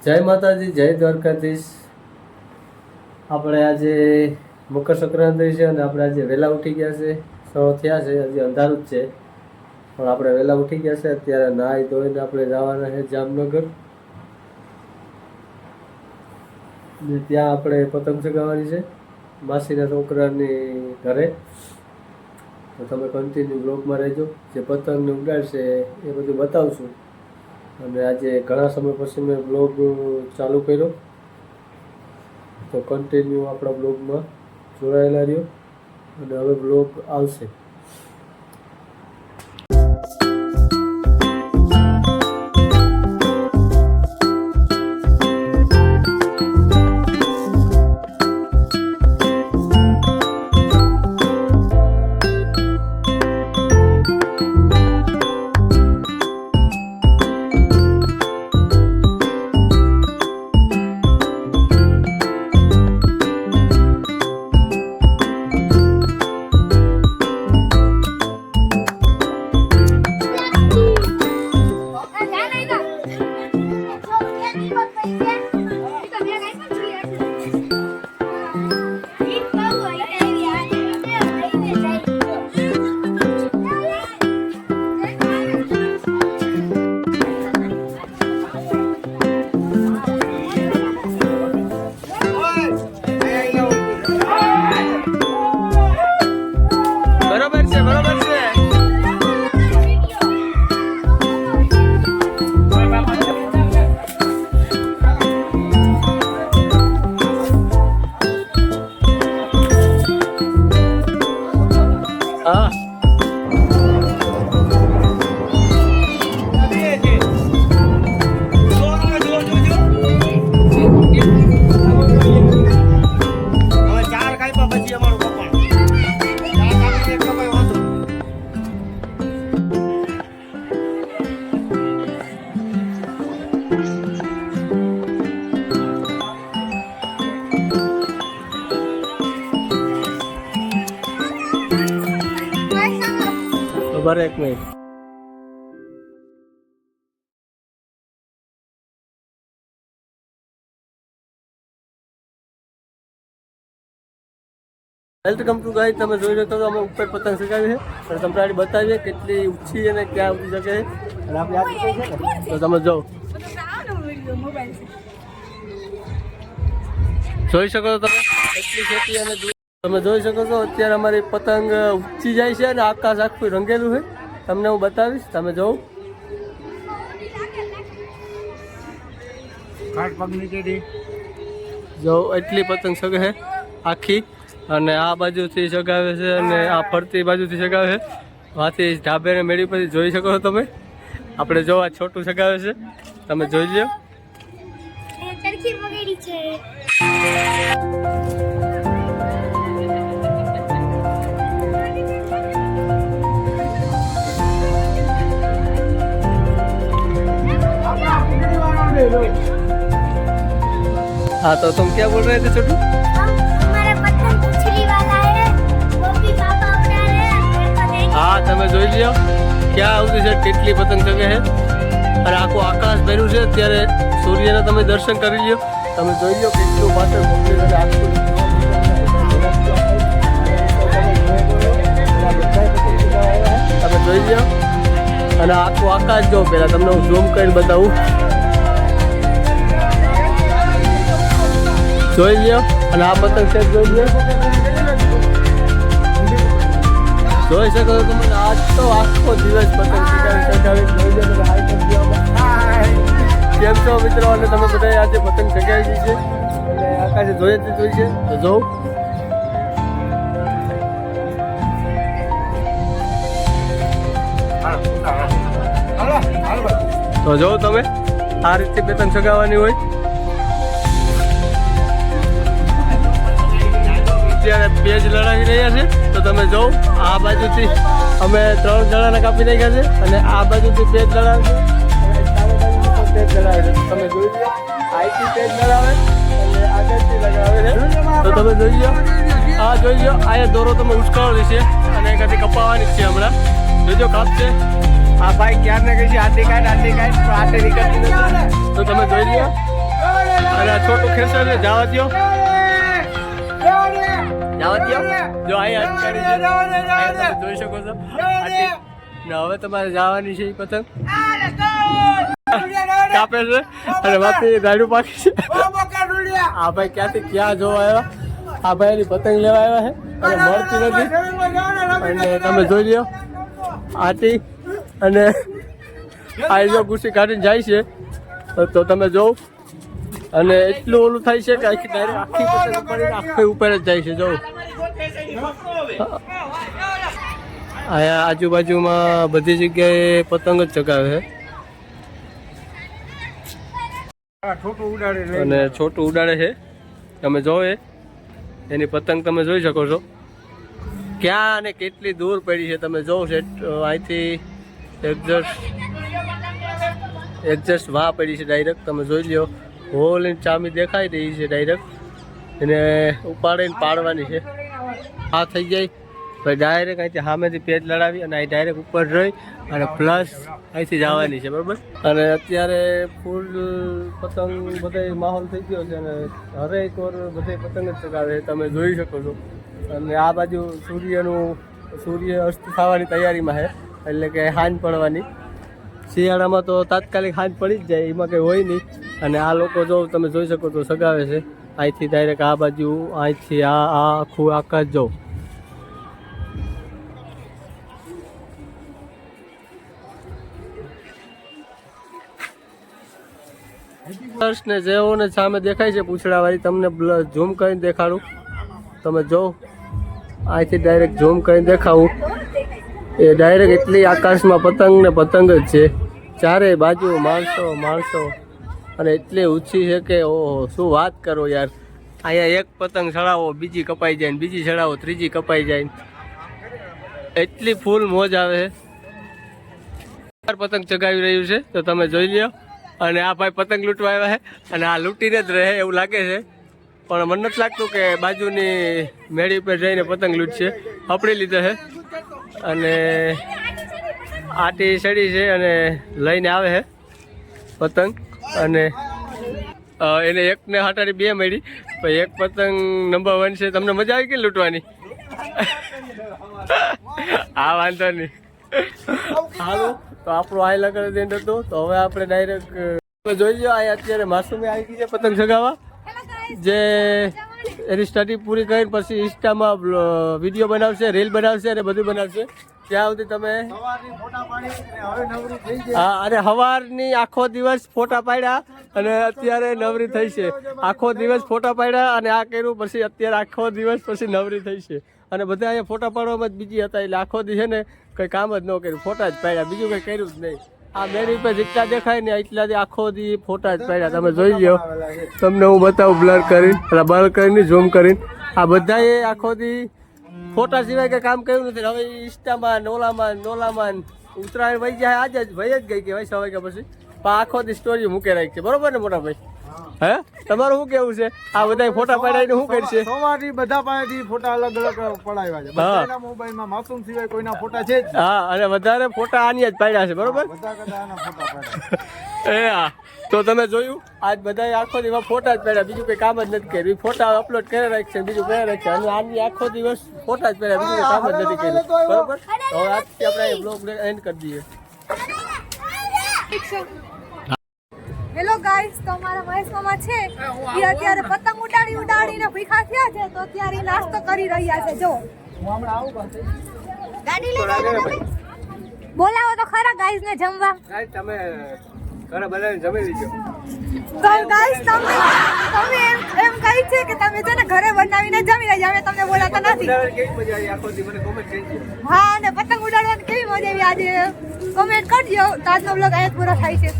જય માતાજી, જય દ્વારકાધીશ। આપણે આજે મકર સંક્રાંતિ છે અને આપણે આજે વહેલા ઉઠી ગયા છે। સવા થયા છે, હજી અંધારું જ છે પણ આપણે વહેલા ઉઠી ગયા છે। અત્યારે નાહી ધોઈને આપણે જવાના છે જામનગર ને ત્યાં આપણે પતંગ ચગાવવાની છે માસીના છોકરાની ઘરે। તો તમે કન્ટિન્યુ બ્લોગમાં રહેજો, જે પતંગને ઉડાડશે એ બધું બતાવશું। અને આજે ઘણા સમય પછી મેં બ્લોગ ચાલુ કર્યો, તો કન્ટિન્યુ આપણા બ્લોગમાં જોડાયેલા રહ્યો અને હવે બ્લોગ આવશે। બરાબર, એક મિનિટ। વેલકમ ટુ ગાઈસ, તમે જોઈ શકો છો અમે ઉપર પતંગ ચગાવી છે અને તમને આડી બતાવીએ કેટલી ઊંચી અને ક્યાં ઉડી શકે છે અને આપણે આ છે ને તો તમે જો જોઈ શકો છો તમે એટલી ખેતી અને તમે જોઈ શકો છો અત્યારે અમારી પતંગ ઊંચી જાય છે અને આકાશ આખું રંગેલું છે। તમને હું બતાવીશ, તમે જોઉં જો એટલી પતંગ સગે છે આખી, અને આ બાજુથી સગાવે છે અને આ ફરતી બાજુથી સગાવે છે। આથી ઢાબે ને મેળી પરથી જોઈ શકો છો તમે। આપણે જો આ છોટું સગાવે છે, તમે જોઈ લો। हाँ तो तुम क्या बोल रहे थे छोटू? हमारा पतंग उछली वाला है, वो भी पापा उड़ा रहे हैं। हाँ તમે જોઈ લ્યો ક્યાં આવતી છે કેટલી પતંગ ચગે છે અને આખું આકાશ ભર્યું છે। અત્યારે સૂર્યના તમે દર્શન કરી લ્યો, તમે જોઈ લો કેટલું પાછળ મોકલી અને આખું તમે જોઈ લ્યો અને આખું આકાશ જો પહેલા તમને હું ઝૂમ કરીને બતાવું, જોઈ લ્યો અને આ પતંગ સેટ જોઈ લ્યો, જોઈ શકો છો તમે। આજ તો આખો દિવસ પતંગ ચગાવી જોઈ લો તમે। હાઈ કરી દો, કેમ છો મિત્રો? અને તમે બધા આજે પતંગ ચગાવી છે અને આકાશે જોઈ છે તો જોઉં તો જોઉં તમે આ રીતે પતંગ ચગાવવાની હોય। અત્યારે પેજ લડાવી રહ્યા છે તો તમે જો આ બાજુથી અમે 3 જણાને કાપી નાખ્યા છે અને આ બાજુથી પેજ લડાવે છે અને ચારે બાજુથી પેજ લડાવે છે। તમે જોઈ લો આઈથી પેજ લડાવે અને આગળથી લગાવે છે તો તમે જોઈ લો। આ જોઈ લો, આ દોરો તમે ઉચકાવો છે અને એકાથી કપાવવાની છે હમણાં, જોજો કાપશે। આ ભાઈ ક્યારને કહી છે આટલી કાઢ પણ આટલી નીકળતી નથી, તો તમે જોઈ લો। અને આ છોટું ખેંચો છે જવા દ્યો જો અહીંયા અટકાડી છે અહીંયા તમે જોઈ શકો છો ને હવે તમારે જવાની છે એ પતંગ કાપે છે અને વાપી રાડું પાકી છે આ ભાઈ ક્યાંથી ક્યાં જોવા આવ્યા આ ભાઈ એની પતંગ લેવા આવ્યા છે અને મળતી નથી અને તમે જોઈ લ્યો આટી અને આ જો ગુસ્સી કાઢીને જાય છે તો તમે જોવો અને એટલું ઓલું થાય છે કે આખી ડાયરેક્ટ આખી પતંગ ઉપર આખી ઉપર જ જાય છે જોવો અહીંયા આજુબાજુમાં બધી જગ્યાએ પતંગ જ ચગાવે છે અને છોટું ઉડાડે છે તમે જોવો એની પતંગ તમે જોઈ શકો છો ક્યાં અને કેટલી દૂર પડી છે તમે જોવો છો અહીંથી એક્ઝેસ્ટ વાહ પડી છે ડાયરેક્ટ તમે જોઈ લ્યો હોલની ચામી દેખાઈ રહી છે ડાયરેક્ટ એને ઉપાડીને પાડવાની છે આ થઈ જાય પછી ડાયરેક્ટ અહીંથી સામેથી પેજ લડાવી અને અહીં ડાયરેક્ટ ઉપર રહી અને પ્લસ અહીંથી જવાની છે બરાબર અને અત્યારે ફૂલ પતંગ બધે માહોલ થઈ ગયો છે અને હરેક ઓર બધે પતંગ જ ચગાવે તમે જોઈ શકો છો અને આ બાજુ સૂર્ય અસ્ત થવાની તૈયારીમાં છે એટલે કે હાંજ પડવાની શિયાળામાં તો તાત્કાલિક હાંજ પડી જ જાય એમાં કંઈ હોય નહીં અને આ લોકો જો તમે જોઈ શકો તો સગાવે છે અહીંથી ડાયરેક્ટ આ બાજુ અહીંથી આ આખું આકાશ જો ને જેવો ને સામે દેખાય છે પૂછડાવાળી તમને ઝૂમ કરીને દેખાડું તમે જો અહીંથી ડાયરેક્ટ ઝૂમ કરીને દેખાવું એ ડાયરેક્ટ એટલી આકાશમાં પતંગ ને પતંગ જ છે ચારે બાજુ માણસો અને એટલી ઊંચી છે કે ઓહો શું વાત કરો યાર અહીંયા એક પતંગ ચડાવો બીજી કપાઈ જાય ને બીજી ચડાવો ત્રીજી કપાઈ જાય એટલી ફૂલ મોજ આવે છે પતંગ ચગાવી રહ્યું છે તો તમે જોઈ લ્યો અને આ ભાઈ પતંગ લૂંટવા આવ્યા છે અને આ લૂંટીને જ રહે એવું લાગે છે પણ મને નથી લાગતું કે બાજુની મેળી પર જઈને પતંગ લૂંટશે આપણી લીધે છે અને આટી સડી છે અને લઈને આવે છે પતંગ અને એને એકને હાટાડી બે મળી પછી એક પતંગ નંબર 1 છે તમને મજા આવી કે લૂંટવાની હા વાંધો નહીં હાલો તો આપણો આઈ લગન દેન હતો તો હવે આપણે ડાયરેક્ટ જોઈ લો આ અત્યારે માસુમી આવી ગઈ છે પતંગ ચગાવવા જે એની સ્ટડી પૂરી કરીને પછી ઇન્સ્ટામાં વિડીયો બનાવશે રીલ બનાવશે અને બધું બનાવશે ત્યાં સુધી તમે હા અને સવારની આખો દિવસ ફોટા પાડ્યા અને અત્યારે નવરી થઈ છે આખો દિવસ ફોટા પાડ્યા અને આ કર્યું પછી અત્યારે આખો દિવસ પછી નવરી થઈ છે અને બધા અહીંયા ફોટા પાડવામાં જ બીજી હતા એટલે આખો દી છે ને કંઈ કામ જ ન કર્યું ફોટા જ પાડ્યા બીજું કંઈ કર્યું જ નહીં આ મેળી પર જેટલા દેખાય ને એટલા આખો દી ફોટા જ પાડ્યા તમે જોઈ લો તમને હું બતાવું બ્લર કરીને બ્લર કરીને ઝૂમ કરીને આ બધાએ આખો દી ફોટા સિવાય કંઈ કામ કર્યું નથી હવે ઇન્સ્ટામાં નોલામાં ઉત્તરાયણ વહી જાય આજે જ વહી જ ગઈ કે ભાઈ 6 વાગ્યા પછી પણ આખો દી સ્ટોરી મૂકે રાખી છે બરોબર ને મોટા ભાઈ હે તમારું શું કેવું છે આ બધા ફોટા પડાવીને શું કરશે સવારથી બધા પાસેથી ફોટા અલગ પડાવ્યા છે બધાના મોબાઈલમાં માસૂમ સિવાય કોઈના ફોટા છે જ હા અને વધારે ફોટા આની જ પાડ્યા છે બરોબર બધા કદાના ફોટા પાડ્યા એ હા તો તમે જોયું આજ બધાએ આખો દિવસ ફોટા જ પડ્યા બીજું કંઈ કામ જ નથી કર્યું ફોટા અપલોડ કરી રાખશે બીજું કરી રાખશે અને આની આખો દિવસ ફોટા જ પડ્યા બીજું કંઈ કામ જ નથી કર્યું બરોબર તો આજથી આપણે બ્લોગ એન્ડ કરી દઈએ હેલો ગાઈસ તો અમારા મહેશ મામા છે એ અત્યારે પતંગ ઉડાડીને ભીખા થયા છે તો અત્યારે નાસ્તો કરી રહ્યા છે જો ગાડી લઈને બોલાવો તો ખરા ગાઈસ ને જમવા ગાઈસ તમે ઘરે બનાવીને જમી લીજો તો ગાઈસ તમે એમ કહી છે કે તમે છે ને ઘરે બનાવીને જમી રહ્યા અમે તમને બોલાતા નથી કેવી મજા આવી આખો દી મને કોમેન્ટ કરજો હા અને પતંગ ઉડાડવાની કેવી મજા આવી આજે કોમેન્ટ કરજો તો આજનો બ્લોગ અહીંયા પૂરો થાય છે